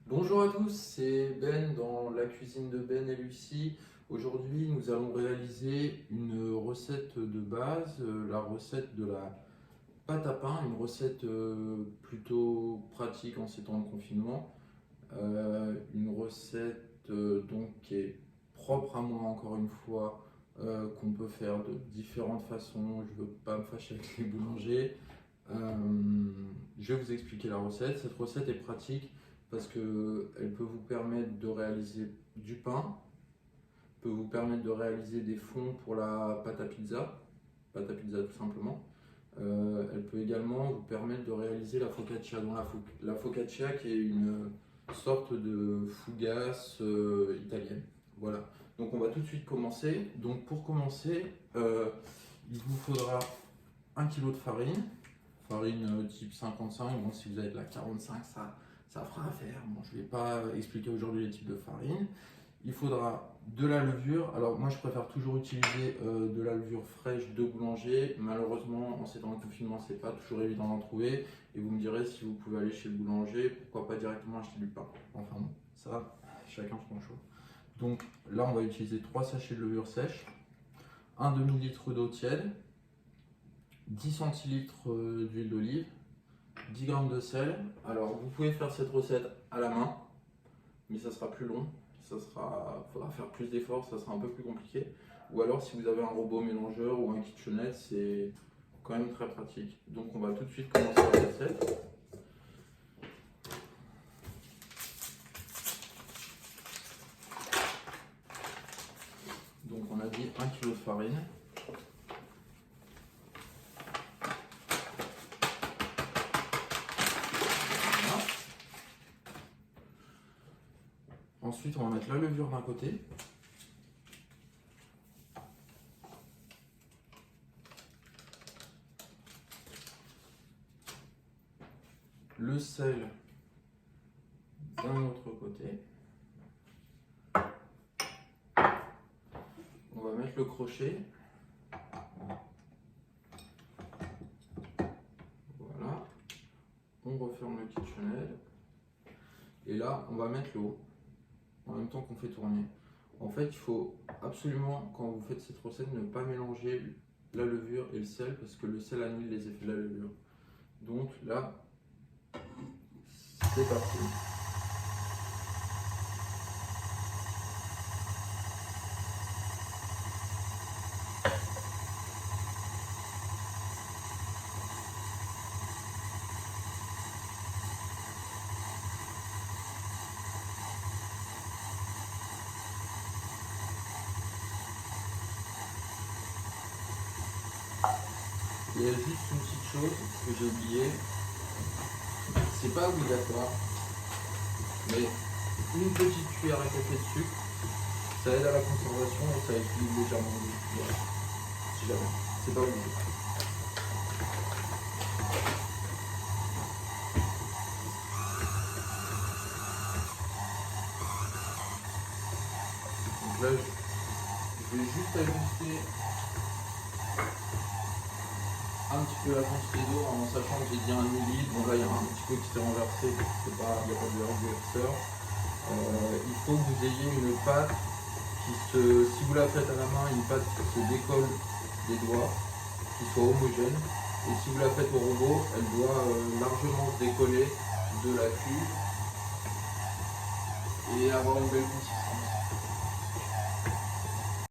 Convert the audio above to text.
Bonjour à tous, c'est Ben dans la cuisine de Ben et Lucie. Aujourd'hui, nous allons réaliser une recette de base, la recette de la pâte à pain, une recette plutôt pratique en ces temps de confinement. Une recette donc qui est propre à moi encore une fois, qu'on peut faire de différentes façons. Je ne veux pas me fâcher avec les boulangers. Je vais vous expliquer la recette. Cette recette est pratique parce qu'elle peut vous permettre de réaliser du pain, peut vous permettre de réaliser des fonds pour la pâte à pizza tout simplement. Elle peut également vous permettre de réaliser la focaccia, la focaccia qui est une sorte de fougasse italienne. Voilà. Donc on va tout de suite commencer. Donc pour commencer, il vous faudra 1 kg de farine. Farine type 55, bon, si vous avez de la 45, ça fera affaire. Bon, je ne vais pas expliquer aujourd'hui les types de farine. Il faudra de la levure. Alors moi je préfère toujours utiliser de la levure fraîche de boulanger. Malheureusement en ces temps de confinement c'est pas toujours évident d'en trouver. Et vous me direz si vous pouvez aller chez le boulanger, pourquoi pas directement acheter du pain. Enfin bon, ça chacun son choix. Donc là on va utiliser 3 sachets de levure sèche, un demi-litre d'eau tiède, 10 centilitres d'huile d'olive, 10 g de sel. Alors vous pouvez faire cette recette à la main, mais ça sera plus long, faudra faire plus d'efforts, ça sera un peu plus compliqué. Ou alors si vous avez un robot mélangeur ou un kitchenette, c'est quand même très pratique. Donc on va tout de suite commencer la recette. Donc on a dit 1 kg de farine. Ensuite, on va mettre la levure d'un côté. Le sel d'un autre côté. On va mettre le crochet. Voilà. On referme le KitchenAid. Et là, on va mettre l'eau en même temps qu'on fait tourner. En fait, il faut absolument, quand vous faites cette recette, ne pas mélanger la levure et le sel parce que le sel annule les effets de la levure. Donc là, c'est parti. Il y a juste une petite chose que j'ai oublié, c'est pas obligatoire, mais une petite cuillère à café de sucre, ça aide à la conservation et ça équilibre légèrement le goût. Voilà. Si jamais, c'est pas obligé. Donc là, je vais juste ajuster un petit peu la quantité d'eau en sachant que j'ai dit 1 millilitre. Bon là il y a un petit peu qui s'est renversé, il n'y a pas de renverseur. Il faut que vous ayez une pâte si vous la faites à la main, une pâte qui se décolle des doigts, qui soit homogène. Et si vous la faites au robot, elle doit largement se décoller de la cuve et avoir une belle consistance.